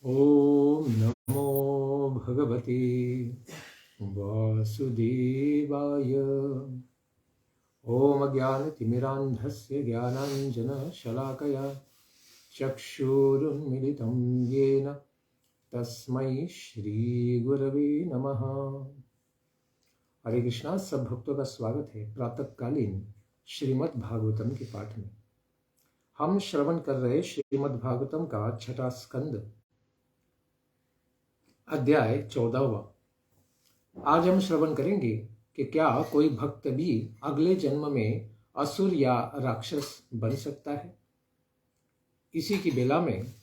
ॐ नमो भगवते वासुदेवाय। ॐ ज्ञानतिमिरान्धस्य ज्ञानाञ्जनशलाकया चक्षुरुन्मिलितं येन तस्मै श्रीगुरवे नमः। हरे कृष्णा। सब भक्तों का स्वागत है प्रातःकालीन श्रीमद् भागवतम के पाठ में। हम श्रवण कर रहे श्रीमद् भागवतम का छठा स्कंद अध्याय 14वां। आज हम श्रवण करेंगे कि क्या कोई भक्त भी अगले जन्म में असुर या राक्षस बन सकता है। इसी की बेला में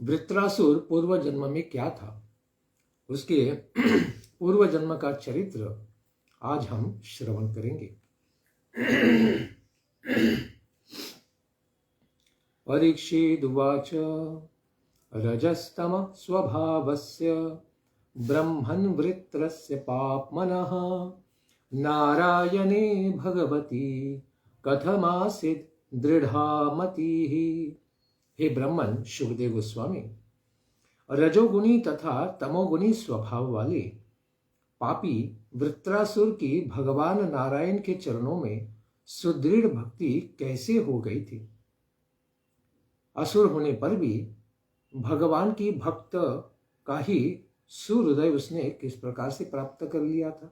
वृत्रासुर पूर्व जन्म में क्या था, उसके पूर्व जन्म का चरित्र आज हम श्रवण करेंगे। परीक्षिदुवाच रजस्तम स्वभावस्य ब्रह्मन् वृत्रस्य पाप्मनः नारायणे भगवती कथमासीत् दृढ़ा मतिः। हे ब्रह्मन शुकदेव गोस्वामी, रजोगुणी तथा तमोगुणी स्वभाव वाले पापी वृत्रासुर की भगवान नारायण के चरणों में सुदृढ़ भक्ति कैसे हो गई थी। असुर होने पर भी भगवान की भक्त का ही सुहृदय उसने किस प्रकार से प्राप्त कर लिया था।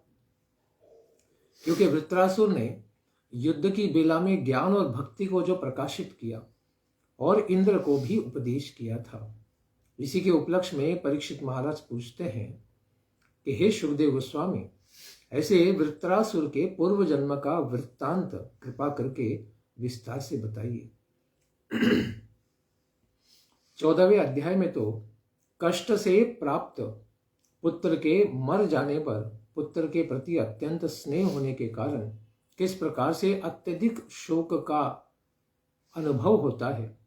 क्योंकि वृत्रासुर ने युद्ध की बेला में ज्ञान और भक्ति को जो प्रकाशित किया और इंद्र को भी उपदेश किया था। इसी के उपलक्ष्य में परीक्षित महाराज पूछते हैं कि हे शुकदेव गोस्वामी, ऐसे वृत्रासुर के पूर्व जन्म का वृत्तांत कृपा करके विस्तार से बताइए। 14वें अध्याय में तो कष्ट से प्राप्त पुत्र के मर जाने पर पुत्र के प्रति अत्यंत स्नेह होने के कारण किस प्रकार से अत्यधिक शोक का अनुभव होता है,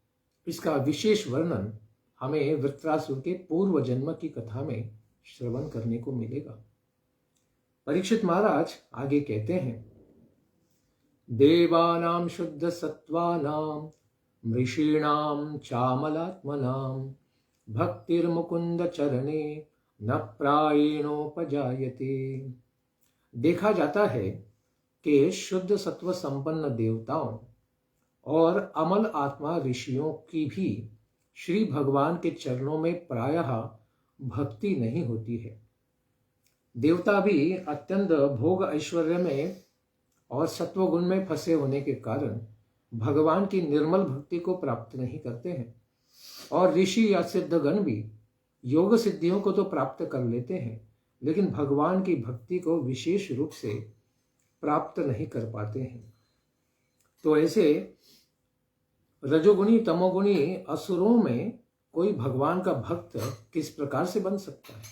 इसका विशेष वर्णन हमें वृत्रासुर के पूर्व जन्म की कथा में श्रवण करने को मिलेगा। परीक्षित महाराज आगे कहते हैं, देवानां शुद्ध सत्वानां मृषीणां चामलात्मनां भक्तिर्मुकुंद चरणे न प्रायेणोपजायते। देखा जाता है कि शुद्ध सत्व संपन्न देवताओं और अमल आत्मा ऋषियों की भी श्री भगवान के चरणों में प्रायः भक्ति नहीं होती है। देवता भी अत्यंत भोग ऐश्वर्य में और सत्वगुण में फंसे होने के कारण भगवान की निर्मल भक्ति को प्राप्त नहीं करते हैं, और ऋषि या सिद्धगण भी योग सिद्धियों को तो प्राप्त कर लेते हैं, लेकिन भगवान की भक्ति को विशेष रूप से प्राप्त नहीं कर पाते हैं। तो ऐसे रजोगुणी तमोगुणी असुरों में कोई भगवान का भक्त किस प्रकार से बन सकता है।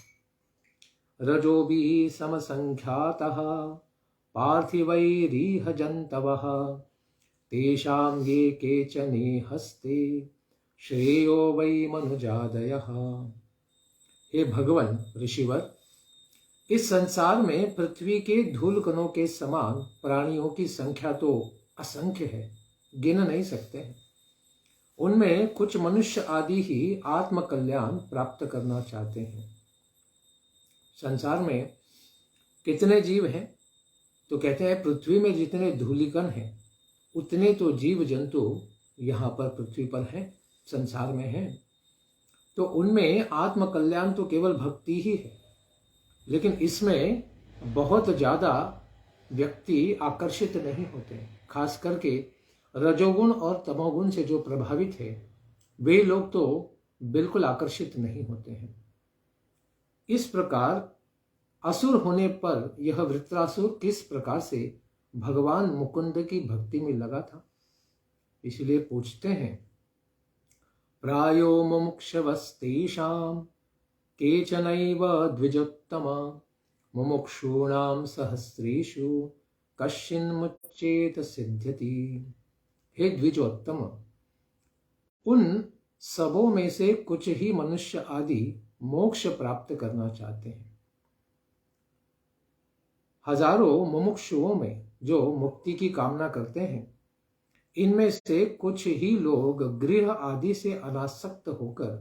रजोभिः समसंख्यातः पार्थिवैरिह जन्तवः तेषां ये केचने हस्ते श्रेयो वै मनुजादयः। हे भगवान ऋषिवर, इस संसार में पृथ्वी के धूल कणों के समान प्राणियों की संख्या तो असंख्य है, गिन नहीं सकते हैं। उनमें कुछ मनुष्य आदि ही आत्म कल्याण प्राप्त करना चाहते हैं। संसार में कितने जीव हैं, तो कहते हैं पृथ्वी में जितने धूलिकण हैं उतने तो जीव जंतु यहाँ पर पृथ्वी पर हैं, संसार में हैं। तो उनमें आत्म कल्याण तो केवल भक्ति ही है, लेकिन इसमें बहुत ज्यादा व्यक्ति आकर्षित नहीं होते। खास करके रजोगुण और तमोगुण से जो प्रभावित है वे लोग तो बिल्कुल आकर्षित नहीं होते हैं। इस प्रकार असुर होने पर यह वृत्रासुर किस प्रकार से भगवान मुकुंद की भक्ति में लगा था, इसलिए पूछते हैं। प्रायो मुमुक्षवस्तेषां केचनैव द्विजोत्तमा मुमुक्षूणां सहस्रेषु कश्चिन्मुच्येत सिद्ध्यति। हे द्विजोत्तम, उन सबों में से कुछ ही मनुष्य आदि मोक्ष प्राप्त करना चाहते हैं। हजारों मुमुक्षुओं में जो मुक्ति की कामना करते हैं, इनमें से कुछ ही लोग गृह आदि से अनासक्त होकर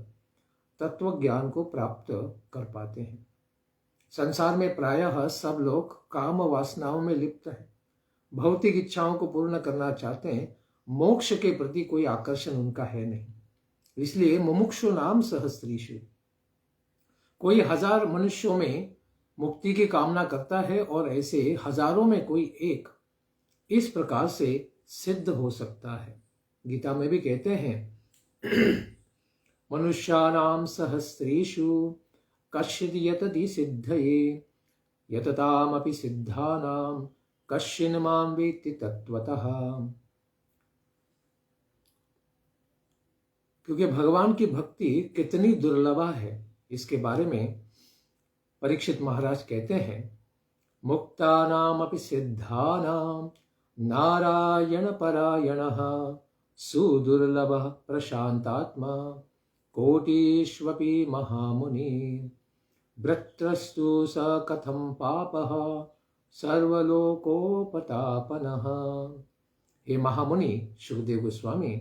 तत्व ज्ञान को प्राप्त कर पाते हैं। संसार में प्रायः सब लोग काम वासनाओं में लिप्त हैं, भौतिक इच्छाओं को पूर्ण करना चाहते हैं, मोक्ष के प्रति कोई आकर्षण उनका है नहीं। इसलिए मुमुक्षु नाम सहस्त्रीषु, कोई 1000 मनुष्यों में मुक्ति की कामना करता है और ऐसे हजारों में कोई एक इस प्रकार से सिद्ध हो सकता है। गीता में भी कहते हैं मनुष्याणाम सहस्त्रीषु कश्चित् यतति सिद्धये यततामपि सिद्धानाम कश्चिन् मां वेत्ति तत्वतः। क्योंकि भगवान की भक्ति कितनी दुर्लभ है, इसके बारे में परीक्षित महाराज कहते हैं मुक्तानामपि सिद्धानाम नारायण परायणः सुदुर्लभः प्रशांतात्मा कोटिष्वपि महामुनि भृत्रस्तु स कथं पापः सर्वलोकोपतापनः। हे महामुनि सुखदेव गोस्वामी,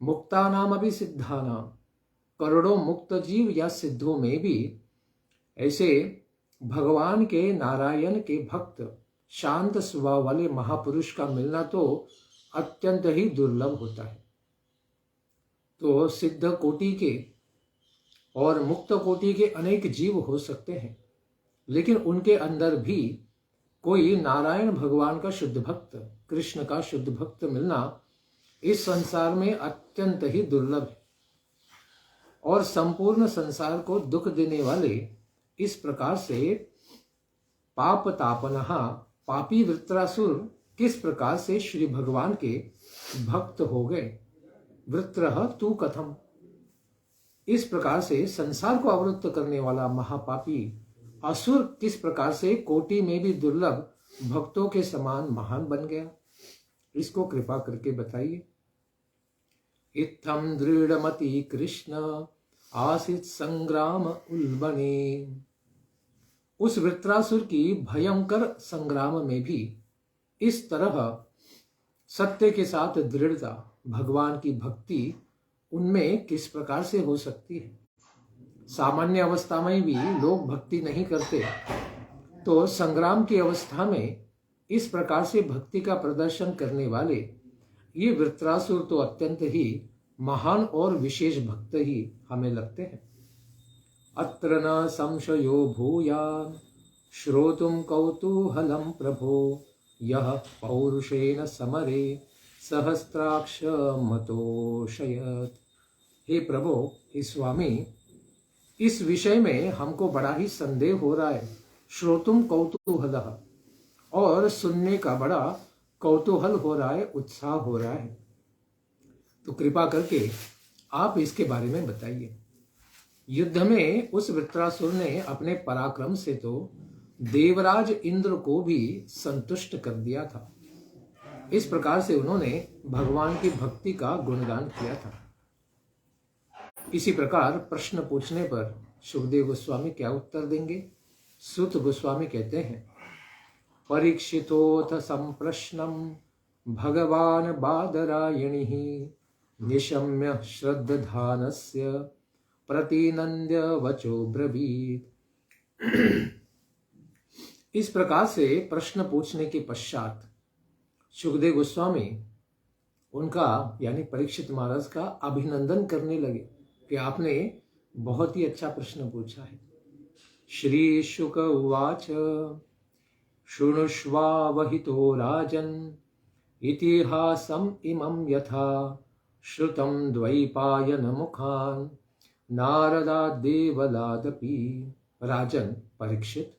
मुक्तानाम अभी सिद्धानाम, करोड़ों मुक्त जीव या सिद्धों में भी ऐसे भगवान के नारायण के भक्त शांत स्वभाव वाले महापुरुष का मिलना तो अत्यंत ही दुर्लभ होता है। तो सिद्ध कोटि के और मुक्त कोटि के अनेक जीव हो सकते हैं, लेकिन उनके अंदर भी कोई नारायण भगवान का शुद्ध भक्त, कृष्ण का शुद्ध भक्त मिलना इस संसार में अत्यंत ही दुर्लभ है। और संपूर्ण संसार को दुख देने वाले इस प्रकार से पाप तापनः, पापी वृत्रासुर किस प्रकार से श्री भगवान के भक्त हो गए। वृत्रः तु कथम, इस प्रकार से संसार को आवृत्त करने वाला महापापी असुर किस प्रकार से कोटि में भी दुर्लभ भक्तों के समान महान बन गया, इसको कृपा करके बताइए। इत्थम दृढ़मति कृष्ण आसित संग्राम उल्बने, उस वृत्रासुर की भयंकर संग्राम में भी इस तरह सत्य के साथ दृढ़ता, भगवान की भक्ति उनमें किस प्रकार से हो सकती है। सामान्य अवस्था में भी लोग भक्ति नहीं करते, तो संग्राम की अवस्था में इस प्रकार से भक्ति का प्रदर्शन करने वाले ये वृत्रासुर तो अत्यंत ही महान और विशेष भक्त ही हमें लगते हैं। अत्र न संशयो भूयान् श्रोतुं कौतूहलं प्रभो यः पौरुषेण समरे सहस्त्राक्ष मतोषयत्। हे प्रभु, हे स्वामी, इस विषय में हमको बड़ा ही संदेह हो रहा है। श्रोतुम कौतूहलः, और सुनने का बड़ा कौतूहल हो रहा है, उत्साह हो रहा है। तो कृपा करके आप इसके बारे में बताइए। युद्ध में उस वृत्रासुर ने अपने पराक्रम से तो देवराज इंद्र को भी संतुष्ट कर दिया था। इस प्रकार से उन्होंने भगवान की भक्ति का गुणगान किया था। इसी प्रकार प्रश्न पूछने पर सुखदेव गोस्वामी क्या उत्तर देंगे। सूत गोस्वामी कहते हैं परीक्षितोऽथ संप्रश्नम भगवान बादरायणिः निशम्य श्रद्धानस्य प्रतिनंद्य वचो ब्रवीत। इस प्रकार से प्रश्न पूछने के पश्चात सुखदेव गोस्वामी उनका यानी परीक्षित महाराज का अभिनंदन करने लगे कि आपने बहुत ही अच्छा प्रश्न पूछा है। श्री शुक उवाच शृणुष्वावहितो राजन् इतिहासम् इमं यथा श्रुतं द्वैपायन मुखान् नारदाद् देवलादपि। राजन परीक्षित,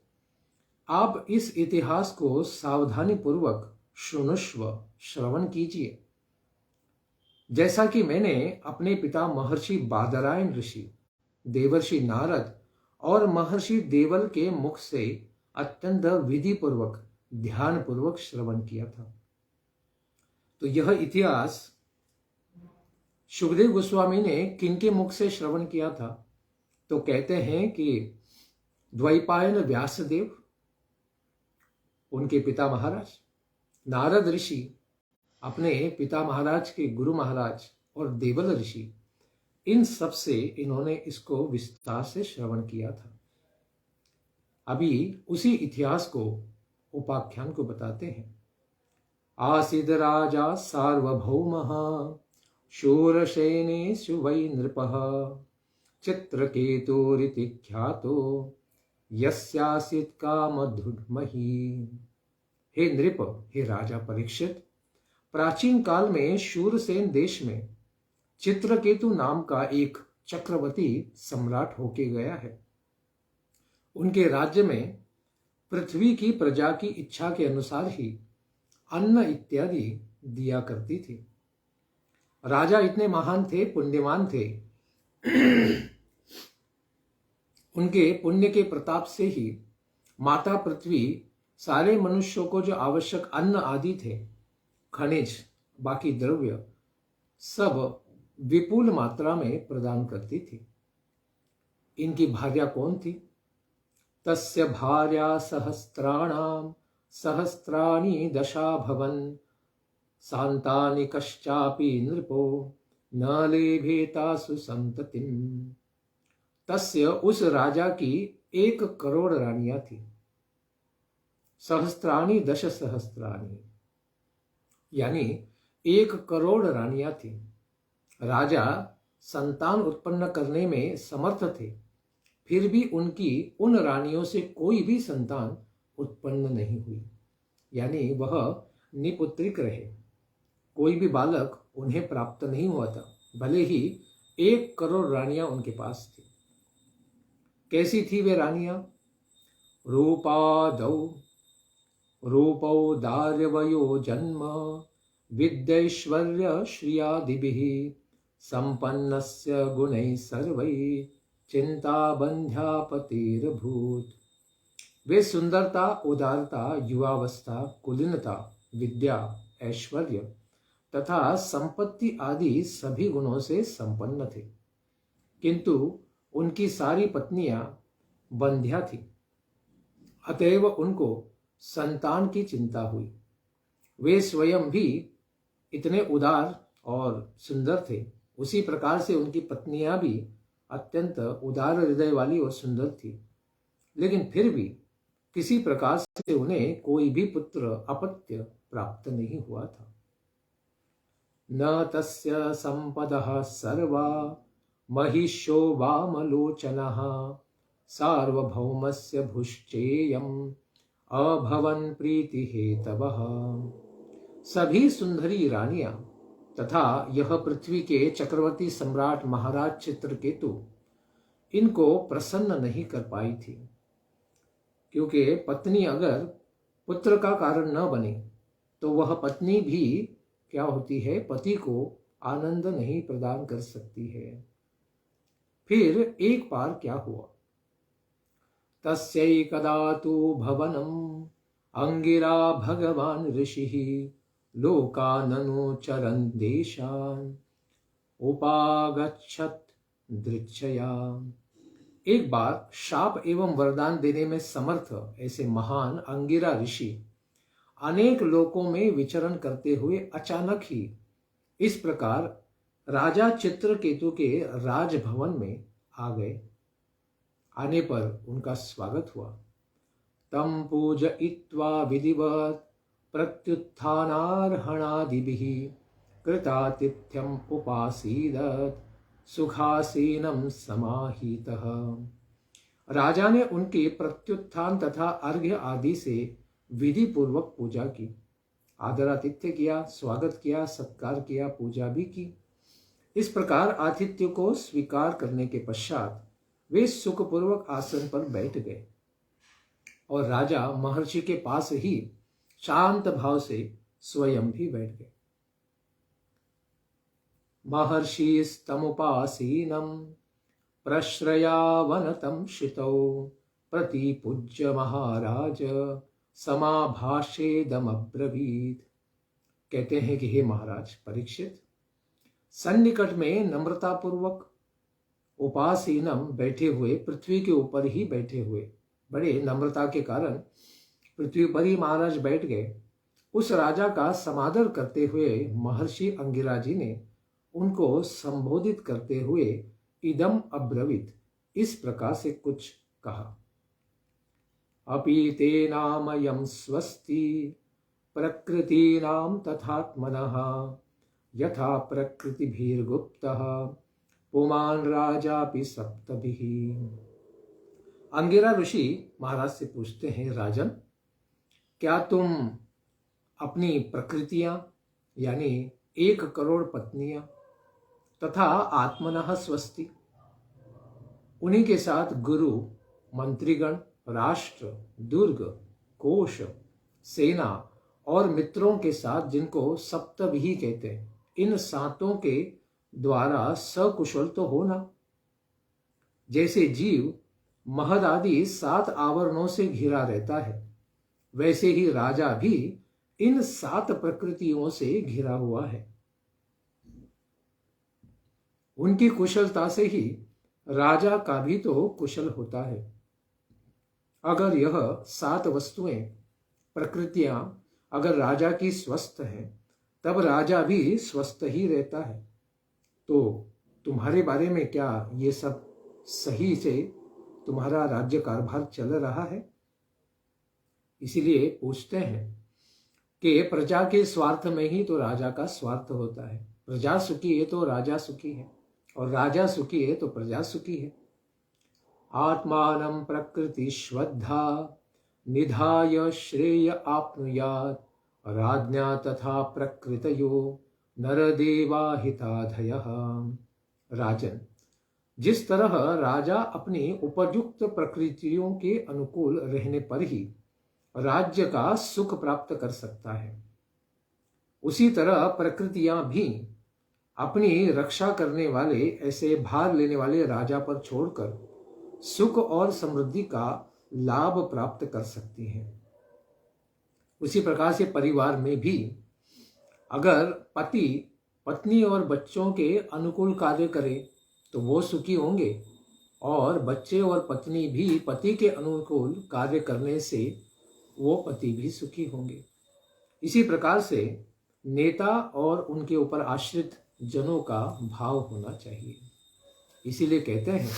आप इस इतिहास को सावधानी पूर्वक शृणुष्व, श्रवण कीजिए। जैसा कि मैंने अपने पिता महर्षि बादरायण ऋषि, देवर्षि नारद और महर्षि देवल के मुख से अत्यंत विधि पूर्वक, ध्यान पूर्वक श्रवण किया था। तो यह इतिहास सुखदेव गोस्वामी ने किनके मुख से श्रवण किया था, तो कहते हैं कि द्वैपायन व्यासदेव, उनके पिता महाराज, नारद ऋषि अपने पिता महाराज के गुरु महाराज और देवल ऋषि, इन सब से इन्होंने इसको विस्तार से श्रवण किया था। अभी उसी इतिहास को उपाख्यान को बताते हैं। आसीद राजा सार्वभौमः शूरसेनेषु वै नृपः चित्रकेतुरिति ख्यातो यस्यासीत् कामधुग्मही। हे नृप, हे राजा परीक्षित, प्राचीन काल में शूरसेन देश में चित्रकेतु नाम का एक चक्रवर्ती सम्राट होके गया है। उनके राज्य में पृथ्वी की प्रजा की इच्छा के अनुसार ही अन्न इत्यादि दिया करती थी। राजा इतने महान थे, पुण्यवान थे। उनके पुण्य के प्रताप से ही माता पृथ्वी सारे मनुष्यों को जो आवश्यक अन्न आदि थे, खनिज, बाकी द्रव्य सब विपुल मात्रा में प्रदान करती थी। इनकी भार्या कौन थी? तस्य भार्या सहस्त्राणाम सहस्त्राणि दशा भवन सांतानि कश्चापि नृपो न लेभेतासु संततिम। तस्य, उस राजा की 1 करोड़ रानियां थी। सहस्त्राणि दश सहस्त्राणि यानी 1 करोड़ रानियां थी। राजा संतान उत्पन्न करने में समर्थ थे, फिर भी उनकी उन रानियों से कोई भी संतान उत्पन्न नहीं हुई, यानी वह निपुत्रिक रहे। कोई भी बालक उन्हें प्राप्त नहीं हुआ था, भले ही 1 करोड़ रानियां उनके पास थी। कैसी थी वे रानियां? रूपौ दार्यवयो जन्म विद्यैश्वर्य श्रियादिभिः संपन्नस्य गुणैः सर्वैः चिंताबंध्यापतिर्भूत। वे सुंदरता, उदारता, युवावस्था, कुलीनता, विद्या, ऐश्वर्य तथा संपत्ति आदि सभी गुणों से संपन्न थे, किंतु उनकी सारी पत्नियां बंध्या थी, अतएव उनको संतान की चिंता हुई। वे स्वयं भी इतने उदार और सुंदर थे, उसी प्रकार से उनकी पत्नियां भी अत्यंत उदार हृदय वाली और सुंदर थी, लेकिन फिर भी किसी प्रकार से उन्हें कोई भी पुत्र अपत्य प्राप्त नहीं हुआ था। न तस्य संपदः सर्वा महिष्यो वामलोचनः सार्वभौमस्य भुश्चेयम् अभवन् प्रीति हेतवः। सभी सुंदरी रानियां तथा यह पृथ्वी के चक्रवर्ती सम्राट महाराज चित्रकेतु इनको प्रसन्न नहीं कर पाई थी, क्योंकि पत्नी अगर पुत्र का कारण न बने तो वह पत्नी भी क्या होती है, पति को आनंद नहीं प्रदान कर सकती है। फिर एक बार क्या हुआ? तस्यैकदा तु भवनम् अंगिरा भगवान ऋषिः लोकाननुचरन् देशान् उपागच्छत् दृच्छया। एक बार शाप एवं वरदान देने में समर्थ ऐसे महान अंगिरा ऋषि अनेक लोकों में विचरण करते हुए अचानक ही इस प्रकार राजा चित्रकेतु के राजभवन में आ गए। आने पर उनका स्वागत हुआ। तम पूजयित्वा विधिवत् प्रत्युत्थानार्हणादिभिः कृतातिथ्यम् उपासीदत् सुखासीनं समाहितः। राजा ने उनके प्रत्युत्थान तथा अर्घ्य आदि से विधि पूर्वक पूजा की, आदरातिथ्य किया, स्वागत किया, सत्कार किया, पूजा भी की। इस प्रकार आतिथ्य को स्वीकार करने के पश्चात वे सुखपूर्वक आसन पर बैठ गए और राजा महर्षि के पास ही शांत भाव से स्वयं भी बैठ गए। महर्षिस्तमुपासीनं प्रश्रयावनतं श्रितौ प्रतिपूज्य महाराज समाभाषेदमब्रवीत्। कहते हैं कि हे महाराज परीक्षित, सन्निकट में नम्रता पूर्वक उपासीनम बैठे हुए, पृथ्वी के ऊपर ही बैठे हुए, बड़े नम्रता के कारण पृथ्वी पर ही महाराज बैठ गए। उस राजा का समादर करते हुए महर्षि अंगिरा जी ने उनको संबोधित करते हुए इदम अब्रवीत, इस प्रकार से कुछ कहा। अपि तेनामयं स्वस्ति प्रकृतीनां तथात्मनः यथा प्रकृतिभिर्गुप्तः पुमान् राजापि सप्तभिः। अंगिरा ऋषि महाराज से पूछते हैं, राजन, क्या तुम अपनी प्रकृतियां यानी 1 करोड़ पत्नियां तथा आत्मनः स्वस्ति, उन्हीं के साथ गुरु, मंत्रीगण, राष्ट्र, दुर्ग, कोश, सेना और मित्रों के साथ, जिनको सप्तभी कहते हैं, इन सातों के द्वारा सकुशल तो होना। जैसे जीव महद आदि 7 आवरणों से घिरा रहता है, वैसे ही राजा भी इन 7 प्रकृतियों से घिरा हुआ है। उनकी कुशलता से ही राजा का भी तो कुशल होता है। अगर यह 7 वस्तुएं, प्रकृतियां अगर राजा की स्वस्थ हैं, तब राजा भी स्वस्थ ही रहता है। तो तुम्हारे बारे में क्या ये सब सही से तुम्हारा राज्य कारभार चल रहा है? इसीलिए पूछते हैं कि प्रजा के स्वार्थ में ही तो राजा का स्वार्थ होता है। प्रजा सुखी है तो राजा सुखी है, और राजा सुखी है तो प्रजा सुखी है। आत्मानं प्रकृति श्रद्धा निधाय श्रेय आप्नुयात् राज्ञा तथा प्रकृतयो नरदेवा हिताधयः। राजन, जिस तरह राजा अपनी उपयुक्त प्रकृतियों के अनुकूल रहने पर ही राज्य का सुख प्राप्त कर सकता है, उसी तरह प्रकृतियां भी अपनी रक्षा करने वाले ऐसे भार लेने वाले राजा पर छोड़कर सुख और समृद्धि का लाभ प्राप्त कर सकती हैं। उसी प्रकार से परिवार में भी अगर पति पत्नी और बच्चों के अनुकूल कार्य करे तो वो सुखी होंगे, और बच्चे और पत्नी भी पति के अनुकूल कार्य करने से वो पति भी सुखी होंगे। इसी प्रकार से नेता और उनके ऊपर आश्रित जनों का भाव होना चाहिए। इसीलिए कहते हैं,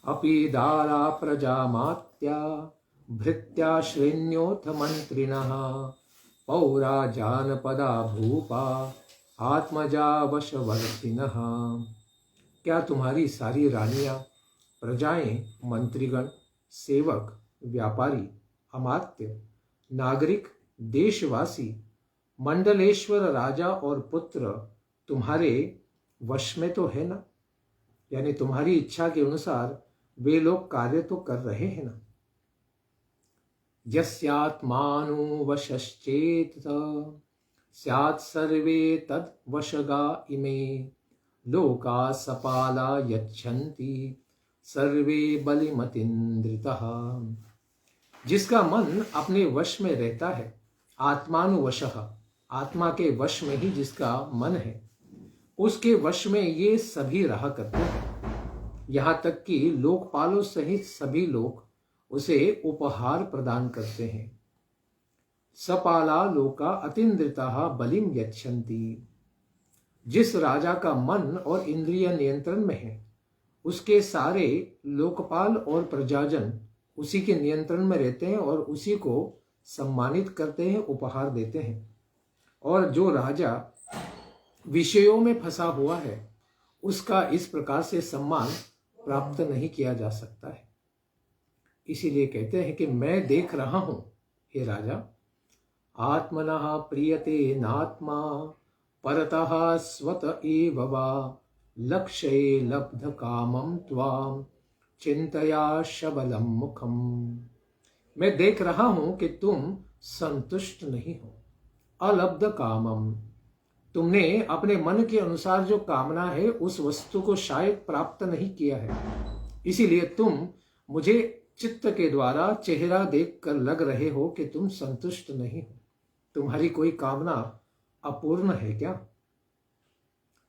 अपि दारा प्रजामात्या भृत्या श्रेण्योऽथ मंत्रिणः पौरा जानपदा भूपा आत्मजा वशवर्तिनः। क्या तुम्हारी सारी रानियां, प्रजाएं, मंत्रीगण, सेवक, व्यापारी, अमात्य, नागरिक, देशवासी, मंडलेश्वर, राजा और पुत्र तुम्हारे वश में तो है ना? यानी तुम्हारी इच्छा के अनुसार वे लोग कार्य तो कर रहे हैं ना? यस्यात्मानु वशश्चेत स्यात् सर्वे तद वशगा इमे लोका सपाला यच्छन्ति सर्वे बलिमतीन्द्रितः। जिसका मन अपने वश में रहता है, आत्मानुवशः, आत्मा के वश में ही जिसका मन है, उसके वश में ये सभी रहा करते हैं। यहाँ तक कि लोकपालों सहित सभी लोग उसे उपहार प्रदान करते हैं। सपाला लोका अतीन्द्रितः बलिम यच्छन्ति। जिस राजा का मन और इंद्रिय नियंत्रण में है, उसके सारे लोकपाल और प्रजाजन उसी के नियंत्रण में रहते हैं और उसी को सम्मानित करते हैं, उपहार देते हैं। और जो राजा विषयों में फंसा हुआ है, उसका इस प्रकार से सम्मान प्राप्त नहीं किया जा सकता है। इसीलिए कहते हैं कि मैं देख रहा हूं, हे राजा, आत्मनः प्रियते नात्मा परतः स्वत एव वा लक्ष्ये लब्ध कामं त्वां चिंतया शबलम मुखम। मैं देख रहा हूं कि तुम संतुष्ट नहीं हो। अलब्ध कामम, तुमने अपने मन के अनुसार जो कामना है उस वस्तु को शायद प्राप्त नहीं किया है। इसीलिए तुम मुझे चित्त के द्वारा चेहरा देखकर लग रहे हो कि तुम संतुष्ट नहीं हो। तुम्हारी कोई कामना अपूर्ण है क्या?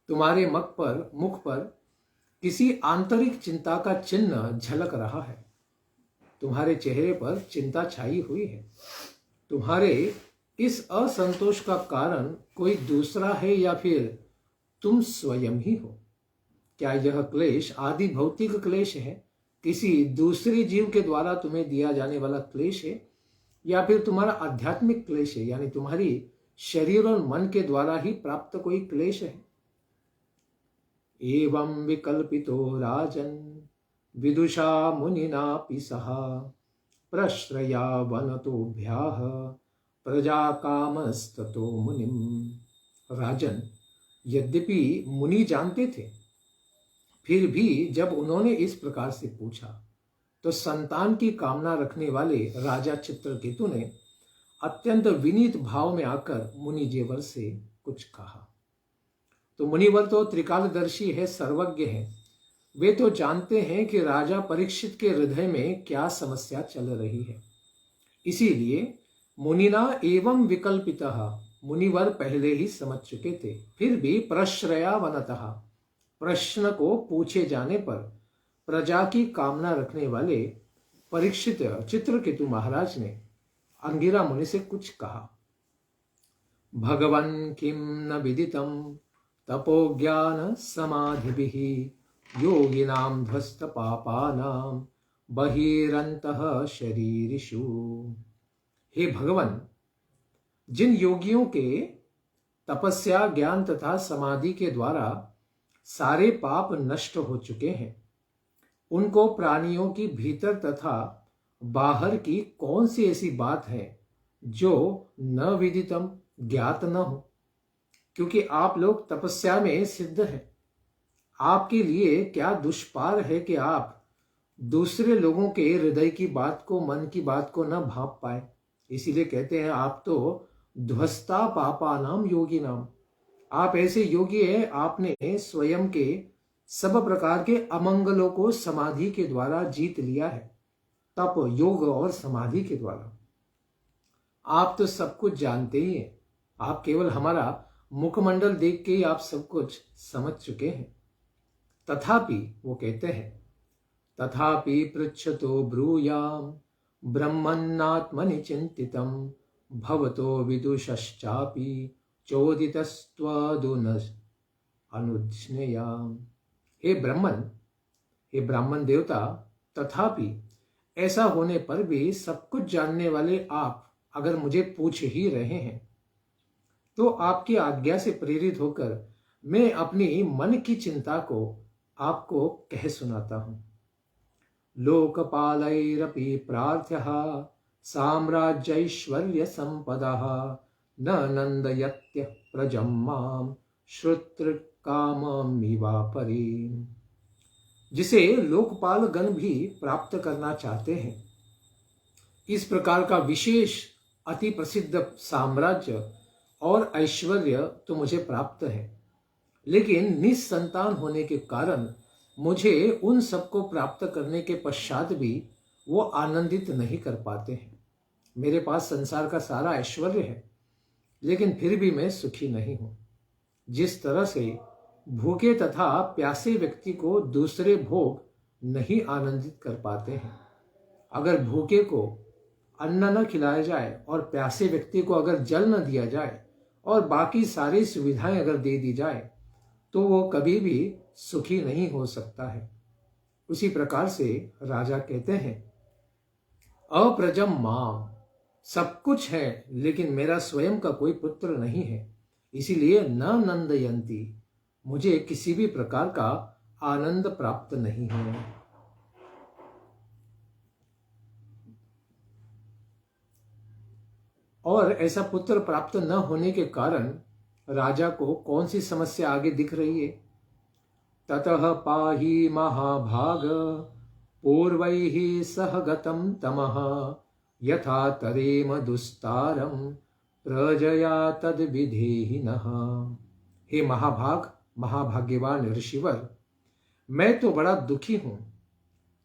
तुम्हारे मुख पर किसी आंतरिक चिंता का चिन्ह झलक रहा है। तुम्हारे चेहरे पर चिंता छाई हुई है। तुम्हारे इस असंतोष का कारण कोई दूसरा है या फिर तुम स्वयं ही हो। क्या यह क्लेश आदि भौतिक क्लेश है, किसी दूसरे जीव के द्वारा तुम्हें दिया जाने वाला क्लेश है, या फिर तुम्हारा आध्यात्मिक क्लेश है, यानी तुम्हारी शरीर और मन के द्वारा ही प्राप्त कोई क्लेश है? एवं विकल्पितो राजन विदुषा मुनिनापि सह प्रश्रया वनतोभ्याः प्रजा कामस्ततो मुनिम। राजन, यद्यपि मुनि जानते थे, फिर भी जब उन्होंने इस प्रकार से पूछा तो संतान की कामना रखने वाले राजा चित्रकेतु ने अत्यंत विनीत भाव में आकर मुनिजेवर से कुछ कहा। तो मुनिवर तो त्रिकालदर्शी है, सर्वज्ञ है। वे तो जानते हैं कि राजा परीक्षित के हृदय में क्या समस्या चल रही है। इसीलिए मुनिना एवं विकल्पितः, मुनिवर पहले ही समझ चुके थे, फिर भी प्रश्रया वनतः, प्रश्न को पूछे जाने पर प्रजा की कामना रखने वाले परीक्षित चित्रकेतु महाराज ने अंगिरा मुनि से कुछ कहा। भगवन् किं न विदितं तपो ज्ञान समाधिभिः योगिनां ध्वस्त पापानां बहिरन्तः शरीरिषु। हे भगवान, जिन योगियों के तपस्या, ज्ञान तथा समाधि के द्वारा सारे पाप नष्ट हो चुके हैं, उनको प्राणियों की भीतर तथा बाहर की कौन सी ऐसी बात है जो न विदितम, ज्ञात न हो? क्योंकि आप लोग तपस्या में सिद्ध हैं। आपके लिए क्या दुष्पार है कि आप दूसरे लोगों के हृदय की बात को, मन की बात को न भांप पाए। इसीलिए कहते हैं आप तो ध्वस्ता पापा नाम योगी नाम, आप ऐसे योगी हैं, आपने स्वयं के सब प्रकार के अमंगलों को समाधि के द्वारा जीत लिया है, तप, योग और समाधि के द्वारा। आप तो सब कुछ जानते ही हैं, आप केवल हमारा मुखमंडल देख के ही आप सब कुछ समझ चुके हैं। तथापि वो कहते हैं, तथापि पृच्छतो ब्रूयाम ब्रह्मन्नात्मनि चिंतितम भवतो विदुषश्चापि चोदितस्त्वदुन अनुज्ञयाम। हे ब्राह्मण देवता, तथापि ऐसा होने पर भी सब कुछ जानने वाले आप अगर मुझे पूछ ही रहे हैं, तो आपकी आज्ञा से प्रेरित होकर मैं अपनी मन की चिंता को आपको कह सुनाता हूं। लोकपालैरपि प्रार्थ्यः साम्राज्यैश्वर्य संपदः न नंदयत्य प्रजं मां श्रुतकाममिवापरि। जिसे लोकपाल गण भी प्राप्त करना चाहते हैं, इस प्रकार का विशेष अति प्रसिद्ध साम्राज्य और ऐश्वर्य तो मुझे प्राप्त है, लेकिन निसंतान होने के कारण मुझे उन सबको प्राप्त करने के पश्चात भी वो आनंदित नहीं कर पाते हैं। मेरे पास संसार का सारा ऐश्वर्य है, लेकिन फिर भी मैं सुखी नहीं हूं। जिस तरह से भूखे तथा प्यासे व्यक्ति को दूसरे भोग नहीं आनंदित कर पाते हैं, अगर भूखे को अन्न न खिलाया जाए और प्यासे व्यक्ति को अगर जल न दिया जाए और बाकी सारी सुविधाएं अगर दे दी जाए, तो वो कभी भी सुखी नहीं हो सकता है। उसी प्रकार से राजा कहते हैं, अप्रजम माम, सब कुछ है लेकिन मेरा स्वयं का कोई पुत्र नहीं है, इसीलिए न नंदयंती, मुझे किसी भी प्रकार का आनंद प्राप्त नहीं है। और ऐसा पुत्र प्राप्त न होने के कारण राजा को कौन सी समस्या आगे दिख रही है? ततः पाहि महाभाग पूर्वैः सह गतं तमः यथा तरेम दुस्तारम प्रजया तद विधेहिनः। हे महाभाग्यवान ऋषिवर, मैं तो बड़ा दुखी हूं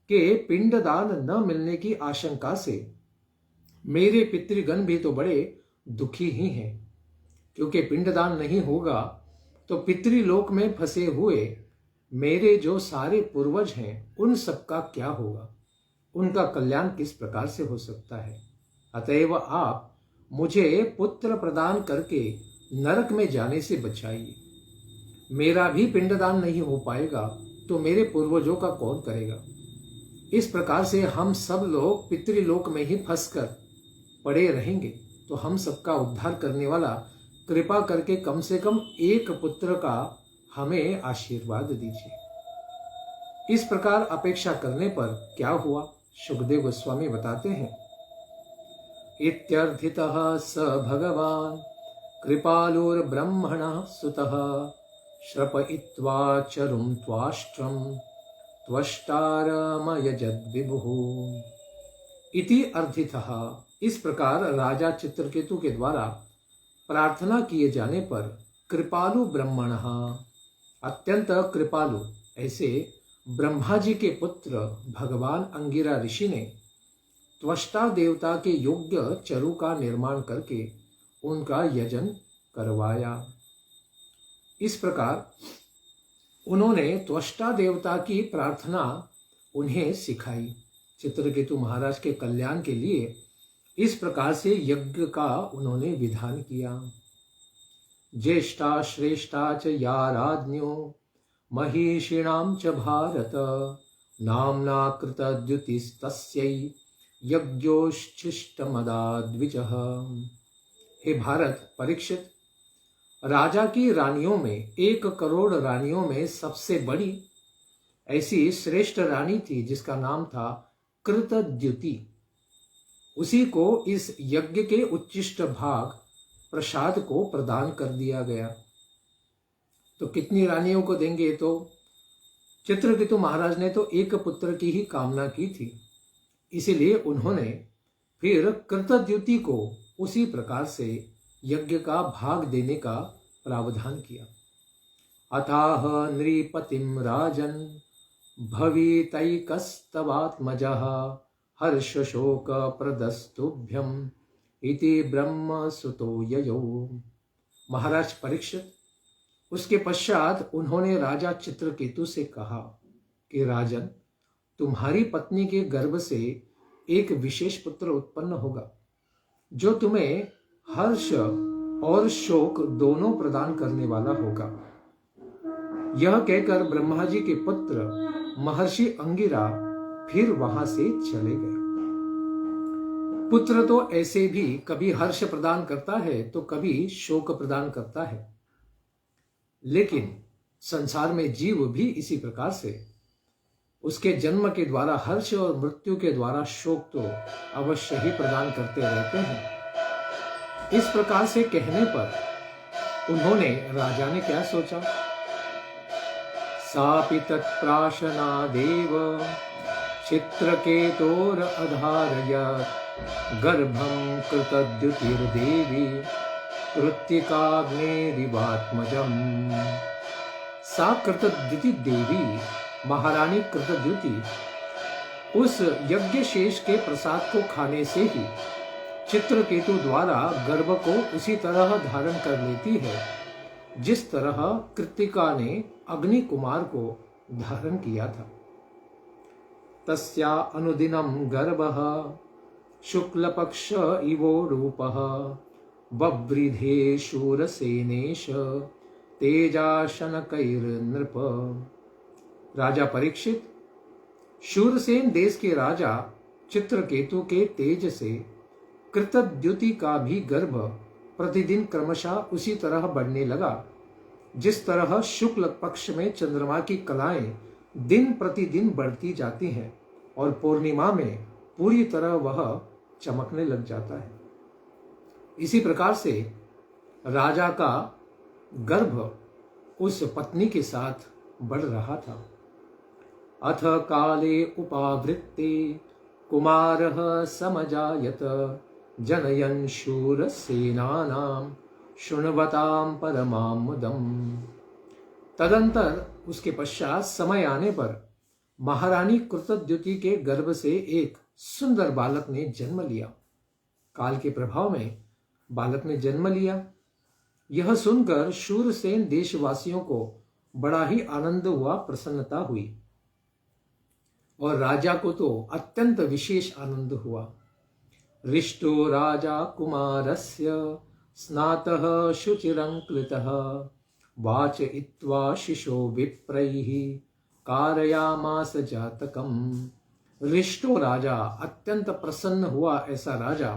कि पिंडदान न मिलने की आशंका से मेरे पितृगण भी तो बड़े दुखी ही हैं, क्योंकि पिंडदान नहीं होगा तो पितृलोक में फंसे हुए मेरे जो सारे पूर्वज हैं उन सबका क्या होगा, उनका कल्याण किस प्रकार से हो सकता है। अतएव आप मुझे पुत्र प्रदान करके नरक में जाने से बचाइए। मेरा भी पिंडदान नहीं हो पाएगा तो मेरे पूर्वजों का कौन करेगा। इस प्रकार से हम सब लोग पितृलोक में ही फंसकर पड़े रहेंगे। तो हम सबका उद्धार करने वाला कृपा करके कम से कम एक पुत्र का हमें आशीर्वाद दीजिए। इस प्रकार अपेक्षा करने पर क्या हुआ, सुखदेव गोस्वामी बताते हैं। इत्यर्थितः स भगवान कृपालुर्ब्रह्मणः सुतः श्रपयित्वा चरुं त्वाष्ट्रं त्वष्टारमयजद्विभुः इति अर्थितः। इस प्रकार राजा चित्रकेतु के द्वारा प्रार्थना किए जाने पर कृपालु ब्रह्मणः, अत्यंत कृपालु ऐसे ब्रह्मा जी के पुत्र भगवान अंगिरा ऋषि ने त्वष्टा देवता के योग्य चरु का निर्माण करके उनका यजन करवाया। इस प्रकार उन्होंने त्वष्टा देवता की प्रार्थना उन्हें सिखाई। चित्रकेतु महाराज के कल्याण के लिए इस प्रकार से यज्ञ का उन्होंने विधान किया। ज्येष्ठा श्रेष्ठा च या राज्ञो महिषीणां च भारत नाम्ना कृतद्युतिस्तस्यै यज्ञोच्छिष्टमदाद्विजः। हे भारत परीक्षित, राजा की रानियों में 1 करोड़ रानियों में सबसे बड़ी ऐसी श्रेष्ठ रानी थी जिसका नाम था कृतद्युति। उसी को इस यज्ञ के उच्चिष्ट भाग प्रसाद को प्रदान कर दिया गया। तो कितनी रानियों को देंगे, तो चित्रकेतु महाराज ने तो एक पुत्र की ही कामना की थी, इसीलिए उन्होंने फिर कृतद्युति को उसी प्रकार से यज्ञ का भाग देने का प्रावधान किया। अथाह नृपतिम राजन भवितैकस्तवात्मजः हर्ष शोक प्रदस्तुभ्यम इति ब्रह्म सुतो ययो। महाराज परीक्षित, उसके पश्चात उन्होंने राजा चित्रकेतु से कहा कि राजन, तुम्हारी पत्नी के गर्भ से एक विशेष पुत्र उत्पन्न होगा जो तुम्हें हर्ष और शोक दोनों प्रदान करने वाला होगा। यह कहकर ब्रह्मा जी के पुत्र महर्षि अंगिरा फिर वहां से चले गए। पुत्र तो ऐसे भी कभी हर्ष प्रदान करता है तो कभी शोक प्रदान करता है, लेकिन संसार में जीव भी इसी प्रकार से उसके जन्म के द्वारा हर्ष और मृत्यु के द्वारा शोक तो अवश्य ही प्रदान करते रहते हैं। इस प्रकार से कहने पर उन्होंने, राजा ने क्या सोचा, सापि तत्प्राशनादेव चित्रकेतोर अधारयत् गर्भं कृतद्युतिर्देवी कृत्तिकाग्नेरिवात्मजम्। सा कृतद्युति देवी, महारानी कृतद्युति, उस यज्ञ शेष के प्रसाद को खाने से ही चित्रकेतु द्वारा गर्भ को उसी तरह धारण कर लेती है जिस तरह कृत्तिका ने अग्नि कुमार को धारण किया था। तस्या अनुदिनं गर्भः शुक्लपक्ष इवो रूपः बभ्रिधे शूरसेनेश तेजाशनकैर्नृप। राजा परीक्षित, शूरसेन देश के राजा चित्रकेतु के तेज से कृतद्युति का भी गर्भ प्रतिदिन क्रमशः उसी तरह बढ़ने लगा जिस तरह शुक्ल पक्ष में चंद्रमा की कलाएं दिन प्रतिदिन बढ़ती जाती हैं और पूर्णिमा में पूरी तरह वह चमकने लग जाता है। इसी प्रकार से राजा का गर्भ उस पत्नी के साथ बढ़ रहा था। अथ काले उपावृत्ते कुमारः समजायत जनयन् शूरसेनानां शृण्वतां परमां मुदम्। तदंतर उसके पश्चात समय आने पर महारानी कृतद्युति के गर्भ से एक सुंदर बालक ने जन्म लिया। काल के प्रभाव में बालक ने जन्म लिया। यह सुनकर शूरसेन देशवासियों को बड़ा ही आनंद हुआ, प्रसन्नता हुई, और राजा को तो अत्यंत विशेष आनंद हुआ। रिष्टो राजा कुमारस्य स्नातः शुचिरं कृतः वाचयित्वा शिशो विप्रैः कारयामास जातकम। रिष्टो राजा अत्यंत प्रसन्न हुआ, ऐसा राजा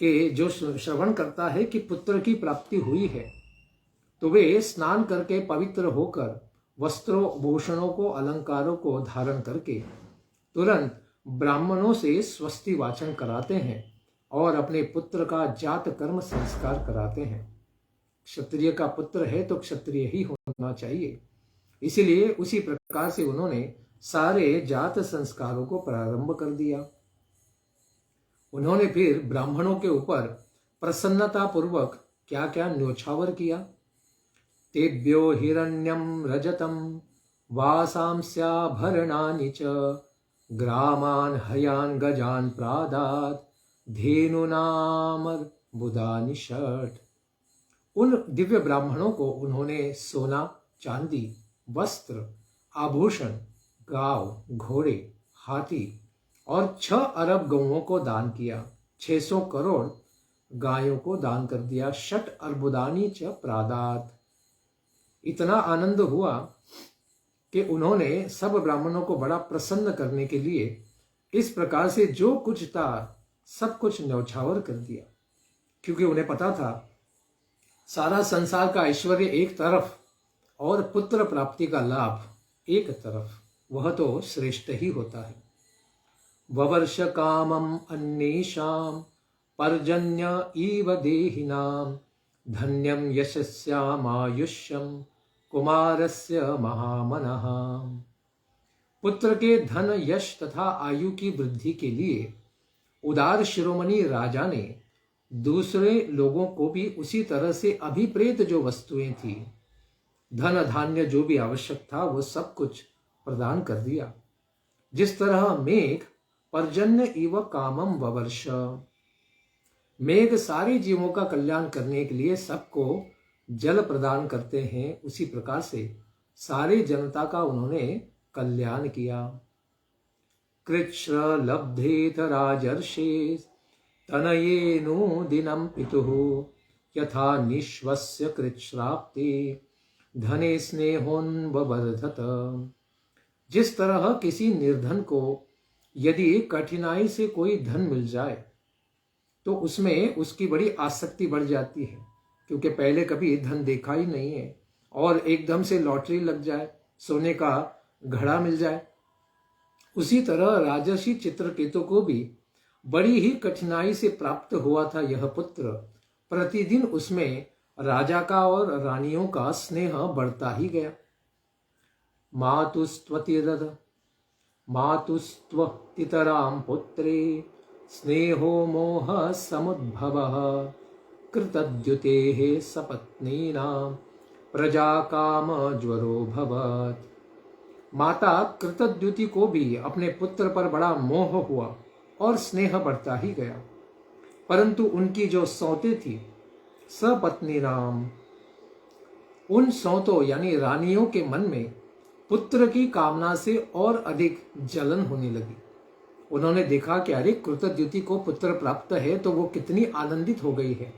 कि जो श्रवण करता है कि पुत्र की प्राप्ति हुई है तो वे स्नान करके पवित्र होकर वस्त्रों भूषणों को अलंकारों को धारण करके तुरंत ब्राह्मणों से स्वस्ति वाचन कराते हैं और अपने पुत्र का जात कर्म संस्कार कराते हैं। क्षत्रिय का पुत्र है तो क्षत्रिय ही होना चाहिए, इसीलिए उसी प्रकार से उन्होंने सारे जात संस्कारों को प्रारंभ कर दिया। उन्होंने फिर ब्राह्मणों के ऊपर प्रसन्नता पूर्वक क्या क्या न्योछावर किया। तेभ्यो हिरण्यम रजतम वासांस्याभरणानि च ग्रामान हयान गजान प्रादात धेनुनामर बुधानि षट्। उन दिव्य ब्राह्मणों को उन्होंने सोना, चांदी, वस्त्र, आभूषण, गांव, घोड़े, हाथी और 6 अरब गौओं को दान किया। 600 करोड़ गायों को दान कर दिया। 6 अर्बुदानी च प्रादात। इतना आनंद हुआ कि उन्होंने सब ब्राह्मणों को बड़ा प्रसन्न करने के लिए इस प्रकार से जो कुछ था सब कुछ न्यौछावर कर दिया, क्योंकि उन्हें पता था सारा संसार का ऐश्वर्य एक तरफ और पुत्र प्राप्ति का लाभ एक तरफ, वह तो श्रेष्ठ ही होता है। ववर्ष कामम अन्येषां पर्जन्य इव देहिनां धन्यम यशस्यामायुष्यम कुमारस्य महामनः। पुत्र के धन, यश तथा आयु की वृद्धि के लिए उदार शिरोमणि राजा ने दूसरे लोगों को भी उसी तरह से अभिप्रेत जो वस्तुएं थी, धन धान्य जो भी आवश्यक था वो सब कुछ प्रदान कर दिया। जिस तरह मेघ पर्जन्य इव कामम ववर्ष, मेघ सारे जीवों का कल्याण करने के लिए सबको जल प्रदान करते हैं, उसी प्रकार से सारे जनता का उन्होंने कल्याण किया। कृच्छ्र लब्धेत राजर्षे तनयेनु दिनम पितुः यथा निश्वस्य कृच्छ्राप्ते धने स्नेहोन्ववर्धत। जिस तरह किसी निर्धन को यदि कठिनाई से कोई धन मिल जाए तो उसमें उसकी बड़ी आसक्ति बढ़ जाती है, क्योंकि पहले कभी धन देखा ही नहीं है और एकदम से लॉटरी लग जाए, सोने का घड़ा मिल जाए। उसी तरह राजर्षि चित्रकेतु को भी बड़ी ही कठिनाई से प्राप्त हुआ था यह पुत्र। प्रतिदिन उसमें राजा का और रानियों का स्नेह बढ़ता ही गया। मातुस्त्वतितरां पुत्रे स्नेहो मोह समुद्भवः कृतद्युतेः सपत्नीनां प्रजा काम ज्वरो भवत्। माता कृतद्युति को भी अपने पुत्र पर बड़ा मोह हुआ और स्नेह बढ़ता ही गया, परंतु उनकी जो सौतें थी सपत्नी नाम, उन सौतों यानी रानियों के मन में पुत्र की कामना से और अधिक जलन होने लगी। उन्होंने देखा कि अरे कृतद्युति को पुत्र प्राप्त है तो वो कितनी आनंदित हो गई है,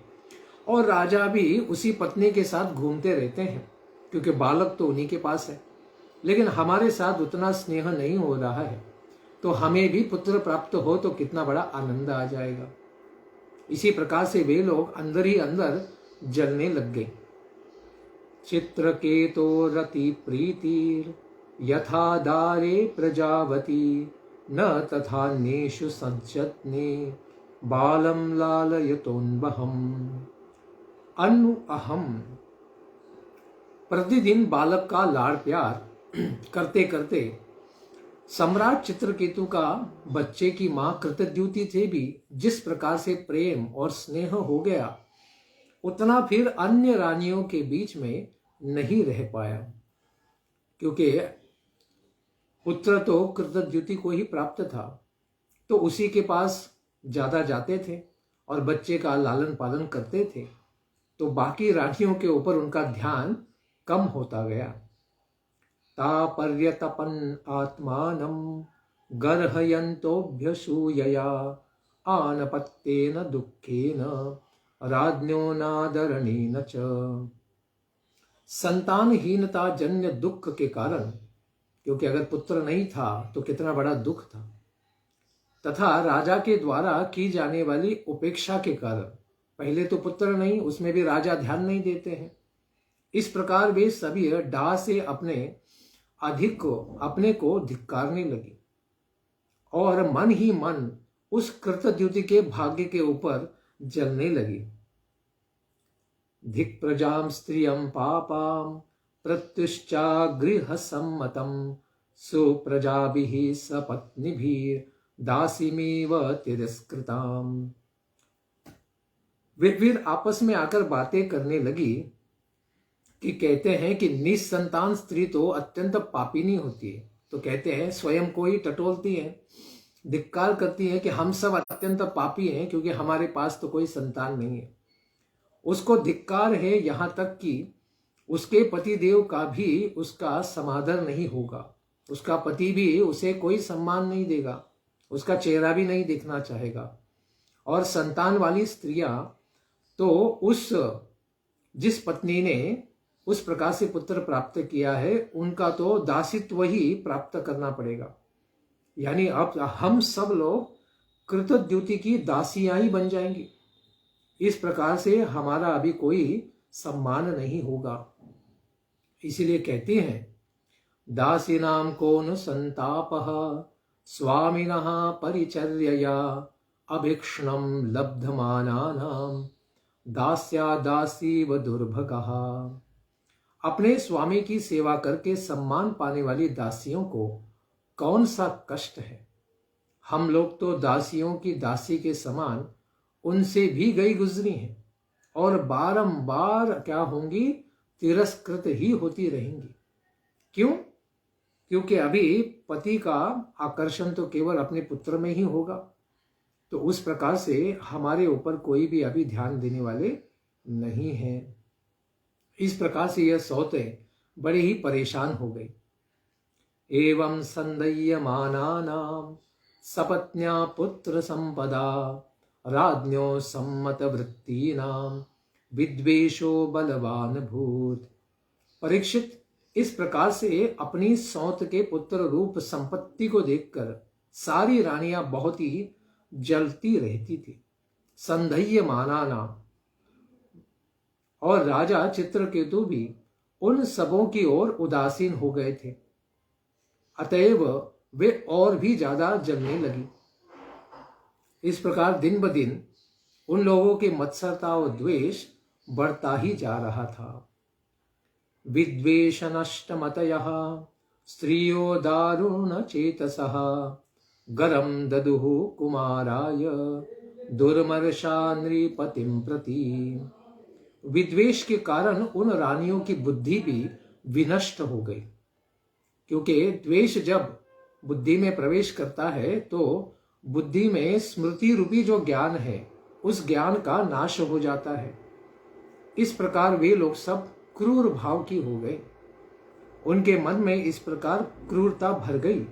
और राजा भी उसी पत्नी के साथ घूमते रहते हैं क्योंकि बालक तो उन्हीं के पास है, लेकिन हमारे साथ उतना स्नेह नहीं हो रहा है, तो हमें भी पुत्र प्राप्त हो तो कितना बड़ा आनंद आ जाएगा। इसी प्रकार से वे लोग अंदर ही अंदर जलने लग गए। चित्रकेतो रति प्रीतिर यथा दारे प्रजावती न तथान्येषु सज्जत्ने बालम लालयतोन्वहम्। अनु अहम, प्रतिदिन बालक का लाड़ प्यार करते करते सम्राट चित्रकेतु का बच्चे की मां कृतद्युति से भी जिस प्रकार से प्रेम और स्नेह हो गया, उतना फिर अन्य रानियों के बीच में नहीं रह पाया, क्योंकि पुत्र तो कृतद्युति को ही प्राप्त था, तो उसी के पास ज्यादा जाते थे और बच्चे का लालन पालन करते थे, तो बाकी रानियों के ऊपर उनका ध्यान कम होता गया। तापर्यतपन आत्मानं गर्हयन्तोऽभ्यसूयया आनपत्येन दुःखेन राज्ञो नादरणेन च। संतानहीनता जन्य दुख के कारण, क्योंकि अगर पुत्र नहीं था तो कितना बड़ा दुख था, तथा राजा के द्वारा की जाने वाली उपेक्षा के कारण, पहले तो पुत्र नहीं, उसमें भी राजा ध्यान नहीं देते हैं, इस प्रकार वे सभी डाह से अपने को धिक्कारने लगे और मन ही मन उस कृतद्युति के भाग्य के ऊपर जलने लगी। धिक् प्रजाम स्त्रियम पापाम प्रत्युश्चा गृह सम्मतम सुप्रजाभिः सपत्निभिः दासीमेव तिरस्कृताम। वे फिर आपस में आकर बातें करने लगी कि कहते हैं कि निसंतान स्त्री तो अत्यंत पापिनी होती है, तो कहते हैं स्वयं को ही टटोलती है, धिक्कार करती है कि हम सब अत्यंत पापी हैं क्योंकि हमारे पास तो कोई संतान नहीं है। उसको धिक्कार है यहाँ तक कि उसके पतिदेव का भी उसका समादर नहीं होगा, उसका पति भी उसे कोई सम्मान नहीं देगा, उसका चेहरा भी नहीं देखना चाहेगा। और संतान वाली स्त्रियां तो उस जिस पत्नी ने उस प्रकार से पुत्र प्राप्त किया है उनका तो दासित्व ही प्राप्त करना पड़ेगा। यानी अब हम सब लोग कृतद्युति की दासियां ही बन जाएंगी। इस प्रकार से हमारा अभी कोई सम्मान नहीं होगा। इसीलिए कहते हैं दासीनां को नु संतापः स्वामिनः परिचर्यया अभिक्ष्णं लब्धमानानां दास्या दासीव दुर्भगः। अपने स्वामी की सेवा करके सम्मान पाने वाली दासियों को कौन सा कष्ट है। हम लोग तो दासियों की दासी के समान उनसे भी गई गुजरी हैं और बारंबार क्या होंगी, तिरस्कृत ही होती रहेंगी। क्यों? क्योंकि अभी पति का आकर्षण तो केवल अपने पुत्र में ही होगा, तो उस प्रकार से हमारे ऊपर कोई भी अभी ध्यान देने वाले नहीं हैं। इस प्रकार से यह सौतें बड़े ही परेशान हो गई। एवं संदय्यमानानां सपत्न्या पुत्र संपदा राज्ञो सम्मत वृत्तीनां विद्वेषो बलवान भूत। परीक्षित, इस प्रकार से अपनी सौत के पुत्र रूप संपत्ति को देखकर सारी रानियां बहुत ही जलती रहती थी। संदय्यमानानां, और राजा चित्रकेतु भी उन सबों की ओर उदासीन हो गए थे, अतएव वे और भी ज्यादा जलने लगी। इस प्रकार दिन ब दिन उन लोगों की मत्सरता और द्वेष बढ़ता ही जा रहा था। विद्वेष नष्टमतयः स्त्रियो दारुण चेतसः गरम ददुः कुमाराय दुर्मर्षा नृपतिं प्रति। विद्वेष के कारण उन रानियों की बुद्धि भी विनष्ट हो गई, क्योंकि द्वेष जब बुद्धि में प्रवेश करता है तो बुद्धि में स्मृति रूपी जो ज्ञान है उस ज्ञान का नाश हो जाता है। इस प्रकार वे लोग सब क्रूर भाव की हो गए। उनके मन में इस प्रकार क्रूरता भर गई।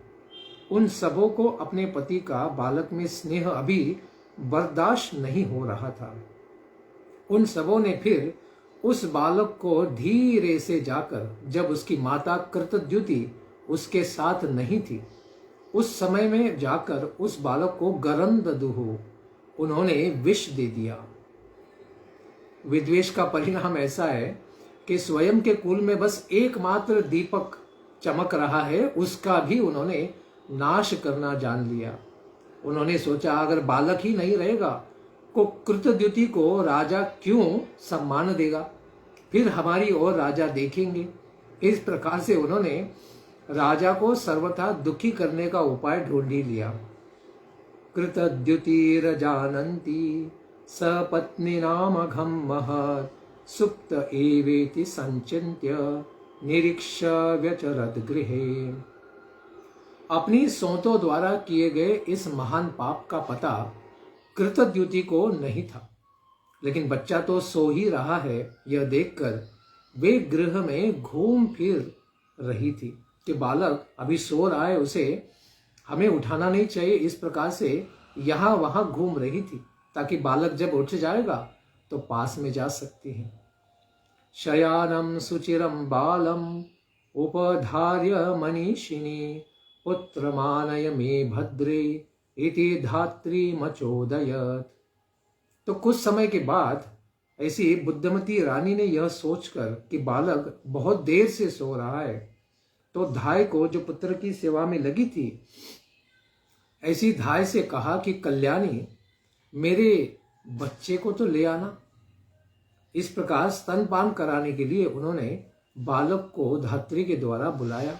उन सबों को अपने पति का बालक में स्नेह अभी बर्दाश्त नहीं हो रहा था। उन सबों ने फिर उस बालक को धीरे से जाकर, जब उसकी माता कृतद्युति उसके साथ नहीं थी, उस समय में जाकर उस बालक को गरम ददुहु उन्होंने विष दे दिया। विद्वेष का परिणाम ऐसा है कि स्वयं के कुल में बस एकमात्र दीपक चमक रहा है, उसका भी उन्होंने नाश करना जान लिया। उन्होंने सोचा अगर बालक ही नहीं रहेगा को कृतद्युति को राजा क्यों सम्मान देगा, फिर हमारी ओर राजा देखेंगे। इस प्रकार से उन्होंने राजा को सर्वथा दुखी करने का उपाय ढूंढ ही लिया। कृतद्युतिरजानन्ति सपत्नीनामघं महत् सुप्त एवेति संचिन्त्य निरीक्ष्य व्यचरत गृहे। अपनी सौतों द्वारा किए गए इस महान पाप का पता कृतद्युति को नहीं था, लेकिन बच्चा तो सो ही रहा है यह देखकर वे गृह में घूम फिर रही थी कि बालक अभी सो रहा है, उसे हमें उठाना नहीं चाहिए। इस प्रकार से यहाँ वहां घूम रही थी ताकि बालक जब उठ जाएगा तो पास में जा सकती है। शयानं सुचिरं बालम उपधार्य मनीषिणी पुत्रमानय मे भद्रे इति धात्री मचोदयत। तो कुछ समय के बाद ऐसी बुद्धमती रानी ने यह सोचकर कि बालक बहुत देर से सो रहा है, तो धाय को, जो पुत्र की सेवा में लगी थी, ऐसी धाय से कहा कि कल्याणी, मेरे बच्चे को तो ले आना। इस प्रकार स्तनपान कराने के लिए उन्होंने बालक को धात्री के द्वारा बुलाया।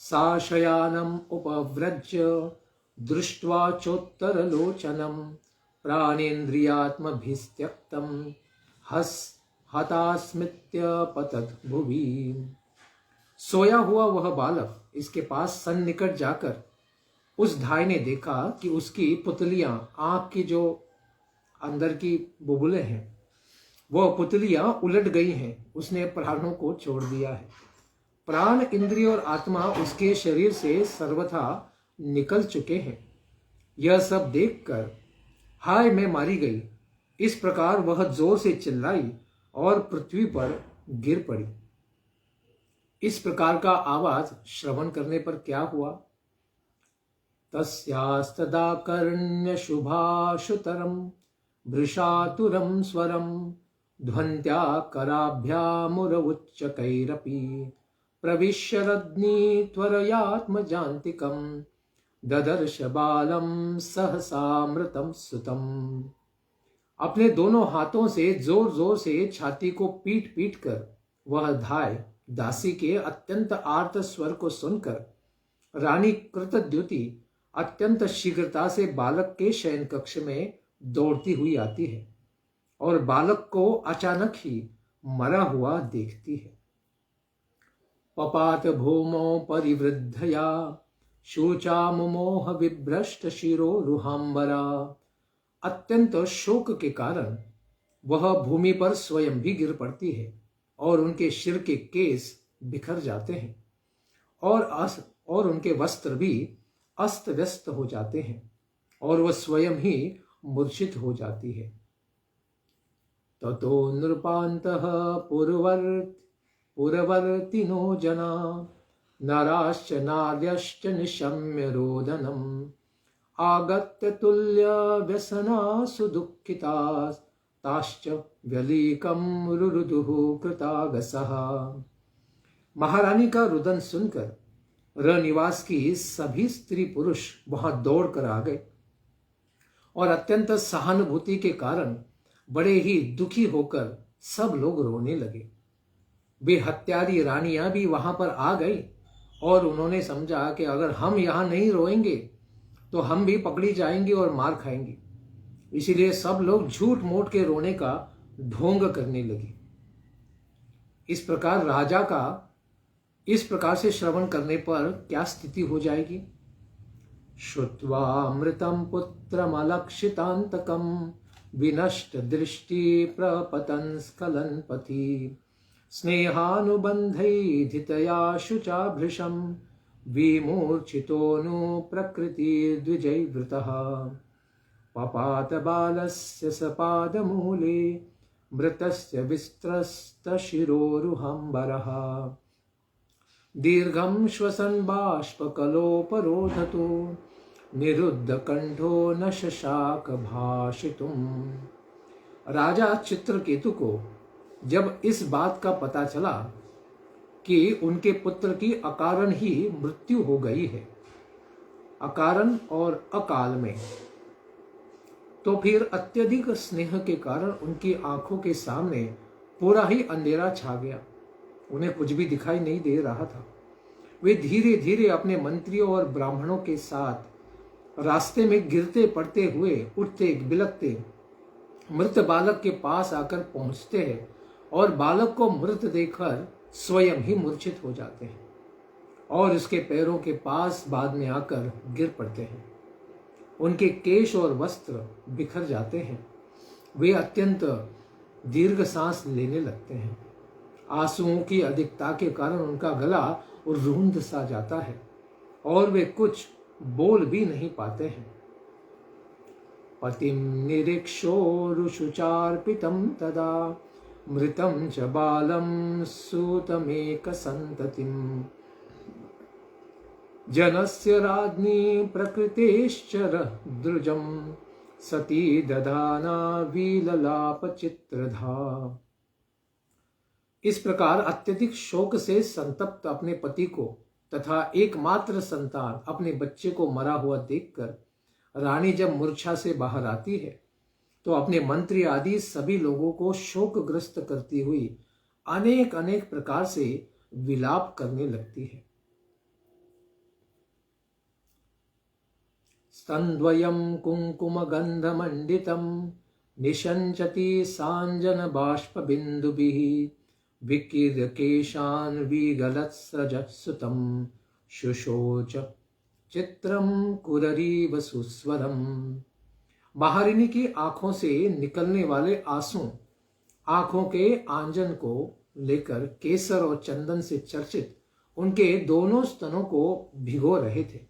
सा शयानम उपव्रज्य दृष्ट्वा चोत्तरलोचनम प्राणेन्द्रियात्मभिस्त्यक्तम हतास्मृत्य पतत भुवि। सोया हुआ वह बालक इसके पास सन्निकट जाकर उस धाय ने देखा कि उसकी पुतलियां, आंख की जो अंदर की बुबुलें हैं, वह पुतलियां उलट गई हैं। उसने प्राणों को छोड़ दिया है। प्राण, इंद्रिय और आत्मा उसके शरीर से सर्वथा निकल चुके हैं। यह सब देखकर हाय मैं मारी गई, इस प्रकार वह जोर से चिल्लाई और पृथ्वी पर गिर पड़ी। इस प्रकार का आवाज श्रवण करने पर क्या हुआ? तस्यास्तदा कर्ण्य शुभाशुतरम वृषातुरम स्वरम ध्वन्त्या कराभ्यामुर उच्चकैरपि प्रविश्य रज्ञी त्वरयात्मजान्तिकं ददर्श बालम सहसामृतम सुतम। अपने दोनों हाथों से जोर जोर से छाती को पीट पीट कर वह धाय दासी के अत्यंत आर्त स्वर को सुनकर रानी कृतद्युति अत्यंत शीघ्रता से बालक के शयन कक्ष में दौड़ती हुई आती है और बालक को अचानक ही मरा हुआ देखती है। पपात भूमौ परिवृद्धया शोचा मुमोह विभ्रष्ट शिरो रुहांबरा। अत्यंत शोक के कारण वह भूमि पर स्वयं भी गिर पड़ती है और उनके सिर के केस बिखर जाते हैं और उनके वस्त्र भी अस्त व्यस्त हो जाते हैं और वह स्वयं ही मूर्छित हो जाती है। ततो नृपान्तः पुरवर्तिनो जना नराश्च नार्यश्च निशम्य रोदनम् आगत्य तुल्य व्यसना सुदुःखिता ताश्च व्यलीकं रुरुदुः कृतागसः। महारानी का रुदन सुनकर रनिवास की सभी स्त्री पुरुष वहां दौड़ कर आ गए और अत्यंत सहानुभूति के कारण बड़े ही दुखी होकर सब लोग रोने लगे। वे हत्यारी रानियां भी वहां पर आ गई और उन्होंने समझा कि अगर हम यहां नहीं रोएंगे तो हम भी पकड़ी जाएंगे और मार खाएंगे। इसीलिए सब लोग झूठ मूठ के रोने का ढोंग करने लगे। इस प्रकार राजा का इस प्रकार से श्रवण करने पर क्या स्थिति हो जाएगी? श्रुत्वा अमृतम पुत्रमलक्षितांतकम विनष्ट दृष्टि प्रपतन स्खलन पथि स्नेहानुबंधैधितया शुचाभृशं विमूर्छितोऽनु प्रकृति द्विजैवृतः पपात बालस्य सपादमूले मृतस्य विस्त्रस्तशिरोरुहंबरः दीर्घं श्वसन बाष्पकलोपरोधतो निरुद्ध कंठो न शशाक भाषितुम्। राजा चित्रकेतु को जब इस बात का पता चला कि उनके पुत्र की अकारण ही मृत्यु हो गई है, अकारण और अकाल में, तो फिर अत्यधिक स्नेह के कारण उनकी आंखों के सामने पूरा ही अंधेरा छा गया। उन्हें कुछ भी दिखाई नहीं दे रहा था। वे धीरे धीरे अपने मंत्रियों और ब्राह्मणों के साथ रास्ते में गिरते पड़ते हुए, उठते बिलकते मृत बालक के पास आकर पहुंचते हैं और बालक को मृत देखकर स्वयं ही मूर्छित हो जाते हैं और उसके पैरों के पास बाद में आकर गिर पड़ते हैं। उनके केश और वस्त्र बिखर जाते हैं। वे अत्यंत दीर्घ सांस लेने लगते हैं। आंसुओं की अधिकता के कारण उनका गला रुंध सा जाता है और वे कुछ बोल भी नहीं पाते हैं। पतिम निरीक्षोरुषुचार्पितं तदा मृतं च बालं सूतमेकसन्ततिम् जनस्य राज्ञी प्रकृतेश्चरदृजं सती दधाना विललापचित्रधा। इस प्रकार अत्यधिक शोक से संतप्त अपने पति को तथा एकमात्र संतान अपने बच्चे को मरा हुआ देखकर रानी जब मूर्छा से बाहर आती है तो अपने मंत्री आदि सभी लोगों को शोकग्रस्त करती हुई अनेक अनेक प्रकार से विलाप करने लगती है। स्तन्द्वयं कुङ्कुमगन्धमण्डितं निषञ्चति साञ्जनबाष्पबिन्दुभिः विकीर्य केशान् विगलत्सृजसुतं शुशोच चित्रं कुररीव सुस्वरम्। महारिणी की आंखों से निकलने वाले आंसू आंखों के आंजन को लेकर केसर और चंदन से चर्चित उनके दोनों स्तनों को भिगो रहे थे।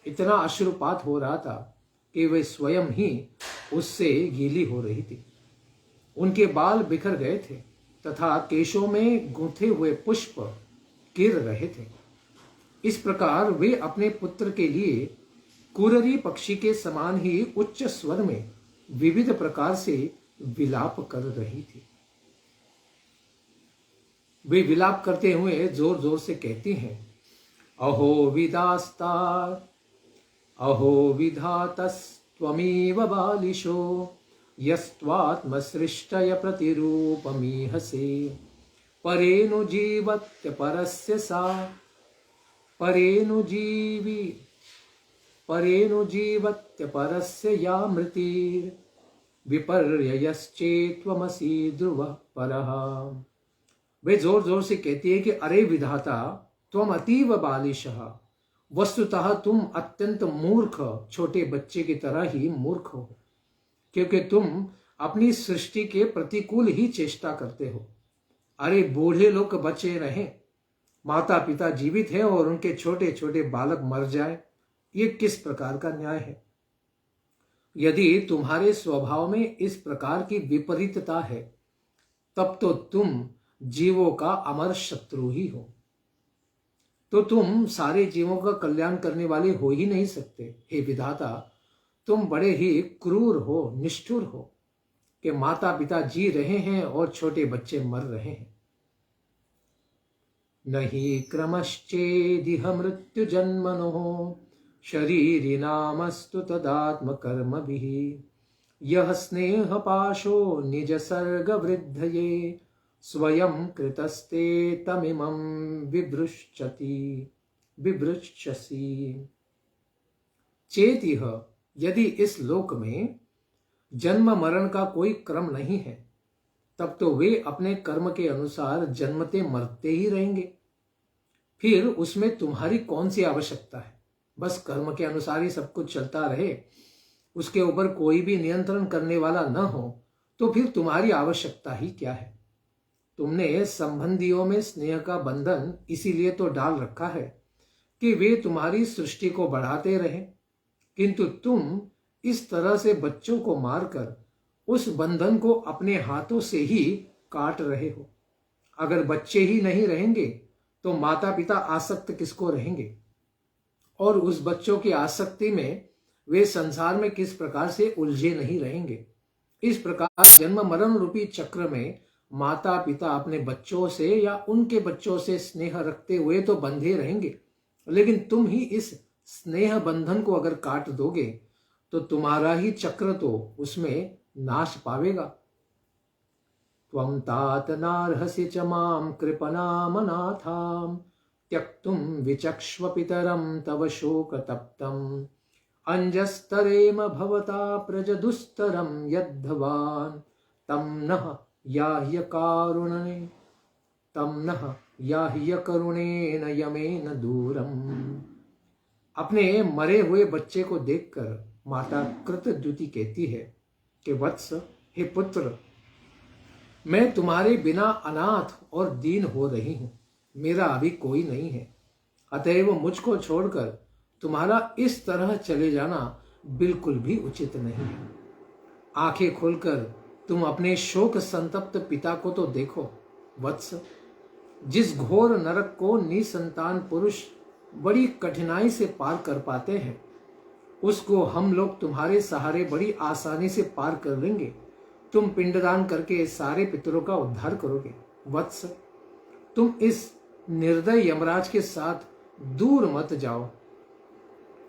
इतना अश्रुपात हो रहा था कि वे स्वयं ही उससे गीली हो रही थी। उनके बाल बिखर गए थे तथा केशों में गूंथे हुए पुष्प गिर रहे थे। इस प्रकार वे अपने पुत्र के लिए कुररी पक्षी के समान ही उच्च स्वर में विविध प्रकार से विलाप कर रही थी। वे विलाप करते हुए जोर जोर से कहती हैं, अहो विदास्ता अहो विधातस्त्वमेव बालिशो यस्त्वात्मसृष्टय प्रतिरूपमीहसे परेनुजीवत्य परस्य सा परेनुजीवत्य परस्य या मृतिर् विपर्ययश्चेत्त्वमसि ध्रुवः परः। वे जोर जोर से कहती है कि अरे विधाता, त्वम अतीव बालिशः, वस्तुतः तुम अत्यंत मूर्ख छोटे बच्चे की तरह ही मूर्ख हो, क्योंकि तुम अपनी सृष्टि के प्रतिकूल ही चेष्टा करते हो। अरे बूढ़े लोग बचे रहें, माता पिता जीवित हैं और उनके छोटे छोटे बालक मर जाए, ये किस प्रकार का न्याय है। यदि तुम्हारे स्वभाव में इस प्रकार की विपरीतता है तब तो तुम जीवों का अमर शत्रु ही हो। तो तुम सारे जीवों का कल्याण करने वाले हो ही नहीं सकते। हे विधाता, तुम बड़े ही क्रूर हो, निष्ठुर हो कि माता पिता जी रहे हैं और छोटे बच्चे मर रहे हैं। नहीं क्रमश्चेदिह मृत्यु जन्मनो शरीरिणामस्तु तदात्मकर्मभिः यः स्नेह पाशो निज सर्ग वृद्धये स्वयं कृतस्ते तमिमं विभृच्छसि। चेतिह, यदि इस लोक में जन्म मरण का कोई क्रम नहीं है तब तो वे अपने कर्म के अनुसार जन्मते मरते ही रहेंगे। फिर उसमें तुम्हारी कौन सी आवश्यकता है। बस कर्म के अनुसार ही सब कुछ चलता रहे, उसके ऊपर कोई भी नियंत्रण करने वाला न हो तो फिर तुम्हारी आवश्यकता ही क्या है। तुमने संबंधियों में स्नेह का बंधन इसीलिए तो डाल रखा है कि वे तुम्हारी सृष्टि को बढ़ाते रहें, किंतु तुम इस तरह से बच्चों को मारकर उस बंधन को अपने हाथों से ही काट रहे हो। अगर बच्चे ही नहीं रहेंगे तो माता पिता आसक्त किसको रहेंगे, और उस बच्चों की आसक्ति में वे संसार में किस प्रकार से उलझे नहीं रहेंगे। इस प्रकार जन्म मरण रूपी चक्र में माता पिता अपने बच्चों से या उनके बच्चों से स्नेह रखते हुए तो बंधे रहेंगे, लेकिन तुम ही इस स्नेह बंधन को अगर काट दोगे तो तुम्हारा ही चक्र तो उसमें नाश पावेगा। त्वं तात नार्हसि च मां कृपणामनाथां त्यक्तुं विचक्ष्व पितरं तव शोकतप्तम् अंजस्तरेम भवता प्रजदुस्तरं यद्धवान् तं नः याह्य करुणेन यमेन दूरम्। अपने मरे हुए बच्चे को देखकर माता कृतद्युति कहती है कि वत्स, हे पुत्र, मैं तुम्हारे बिना अनाथ और दीन हो रही हूं, मेरा अभी कोई नहीं है, अतएव मुझको छोड़कर तुम्हारा इस तरह चले जाना बिल्कुल भी उचित नहीं है। आंखें खोलकर तुम अपने शोक संतप्त पिता को तो देखो वत्स। जिस घोर नरक को निसंतान पुरुष बड़ी कठिनाई से पार कर पाते हैं, उसको हम लोग तुम्हारे सहारे बड़ी आसानी से पार कर लेंगे। तुम पिंडदान करके सारे पितरों का उद्धार करोगे वत्स। तुम इस निर्दय यमराज के साथ दूर मत जाओ।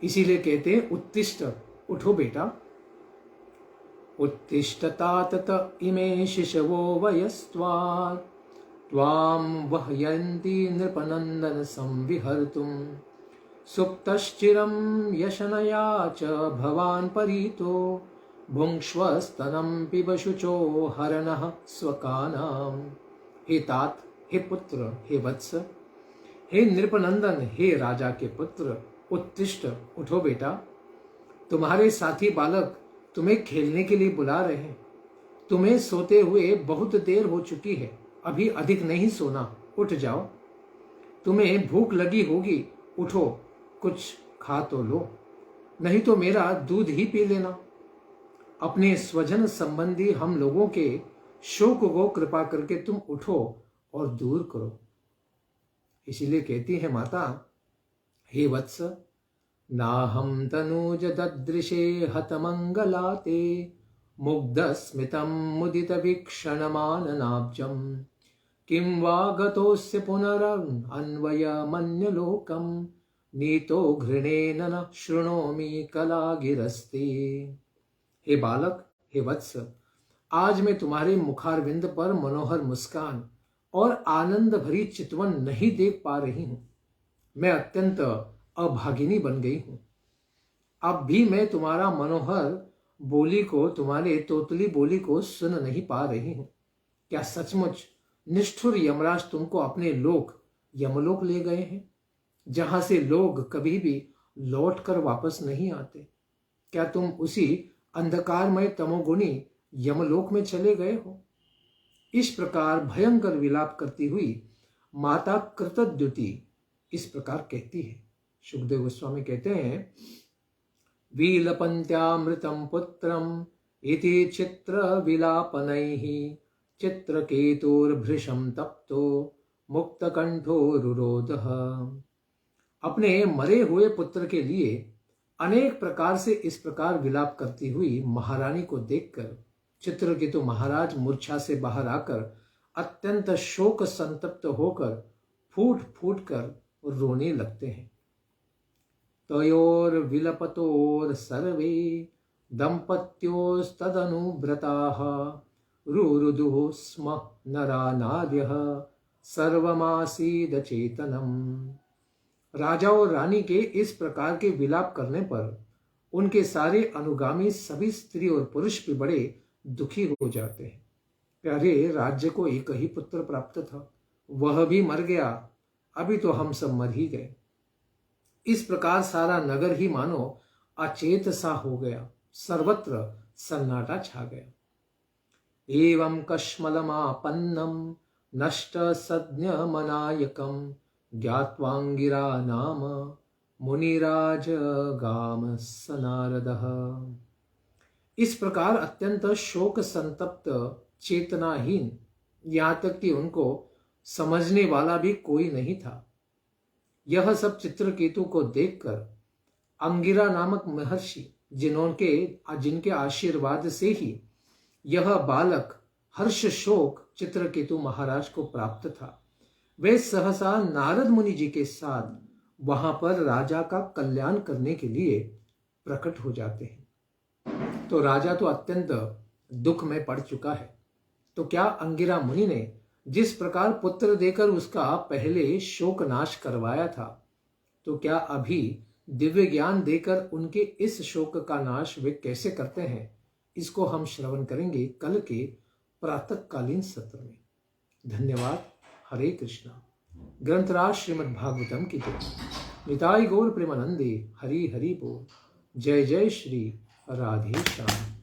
इसीलिए कहते हैं उत्तिष्ठ, उठो बेटा। उत्तिष्ठतात इमे शिशवो वयस्त्वा त्वां वह्यन्ति नृपनन्दन संविहर्तुं सुप्तश्चिरं यशनया च भवान् परीतो भुङ्क्ष्वस्तनं पिब शुचो हरनः स्वकानाम्। हे तात, हे पुत्र, हे वत्स, हे नृपनंदन, हे राजा के पुत्र, उत्तिष्ठ, उठो बेटा। तुम्हारे साथी बालक तुम्हें खेलने के लिए बुला रहे हैं। तुम्हें सोते हुए बहुत देर हो चुकी है, अभी अधिक नहीं सोना, उठ जाओ। तुम्हें भूख लगी होगी, उठो, कुछ खा तो लो, नहीं तो मेरा दूध ही पी लेना। अपने स्वजन संबंधी हम लोगों के शोक को कृपा करके तुम उठो और दूर करो। इसीलिए कहती है माता, हे वत्स, नाहं तनूज ददृशे हतमंगलाते मुग्धस्मितं मुदितवीक्षणमाननाब्जं किं वा गतोऽस्य पुनरन्वयमन्यलोकं नीतो घृणेन न शृणोमि कलागिरस्ते। हे बालक, हे वत्स, आज मैं तुम्हारे मुखारविंद पर मनोहर मुस्कान और आनंद भरी चितवन नहीं देख पा रही हूं। मैं अत्यंत अभागिनी बन गई हूं। अब भी मैं तुम्हारा मनोहर बोली को, तुम्हारे तोतली बोली को सुन नहीं पा रही हूं। क्या सचमुच निष्ठुर यमराज तुमको अपने लोक यमलोक ले गए हैं, जहां से लोग कभी भी लौट कर वापस नहीं आते? क्या तुम उसी अंधकारमय तमोगुणी यमलोक में चले गए हो? इस प्रकार भयंकर विलाप करती हुई माता कृतद्युति इस प्रकार कहती है। सुखदेव गोस्वामी कहते हैं, वीलपन्त्यामृतं पुत्रम इति चित्र विलापनैः चित्रकेतुर्भृशं तप्तो मुक्तकंठो रुरोधः। अपने मरे हुए पुत्र के लिए अनेक प्रकार से इस प्रकार विलाप करती हुई महारानी को देखकर चित्रकेतु महाराज मूर्छा से बाहर आकर अत्यंत शोक संतप्त होकर फूट फूट कर रोने लगते हैं। तयोर विलपतोर सर्वे दंपत्योस्तदनुव्रताः रुरुदुः स्म नरा नार्यः सर्वमासीद चेतनम्। राजा और रानी के इस प्रकार के विलाप करने पर उनके सारे अनुगामी सभी स्त्री और पुरुष भी बड़े दुखी हो जाते हैं। प्यारे, राज्य को एक ही पुत्र प्राप्त था, वह भी मर गया, अभी तो हम सब मर ही गए। इस प्रकार सारा नगर ही मानो अचेत सा हो गया, सर्वत्र सन्नाटा छा गया। एवं कश्मलमापन्नं नष्ट सज्ञ मनायकं ज्ञात्वांगिरा नाम मुनिराज गाम सनारदः। इस प्रकार अत्यंत शोक संतप्त, चेतनाहीन, यहाँ तक कि उनको समझने वाला भी कोई नहीं था, यह सब चित्रकेतु को देखकर अंगिरा नामक महर्षि, जिनके आशीर्वाद से ही यह बालक हर्ष शोक चित्रकेतु महाराज को प्राप्त था, वे सहसा नारद मुनि जी के साथ वहां पर राजा का कल्याण करने के लिए प्रकट हो जाते हैं। तो राजा तो अत्यंत दुख में पड़ चुका है, तो क्या अंगिरा मुनि ने जिस प्रकार पुत्र देकर उसका पहले शोक नाश करवाया था, तो क्या अभी दिव्य ज्ञान देकर उनके इस शोक का नाश वे कैसे करते हैं, इसको हम श्रवण करेंगे कल के प्रातःकालीन सत्र में। धन्यवाद। हरे कृष्णा। ग्रंथराज श्रीमद् भागवतम की जय। निताई गौर प्रेमानंदे। हरि हरि बोल। जय जय श्री राधे श्याम।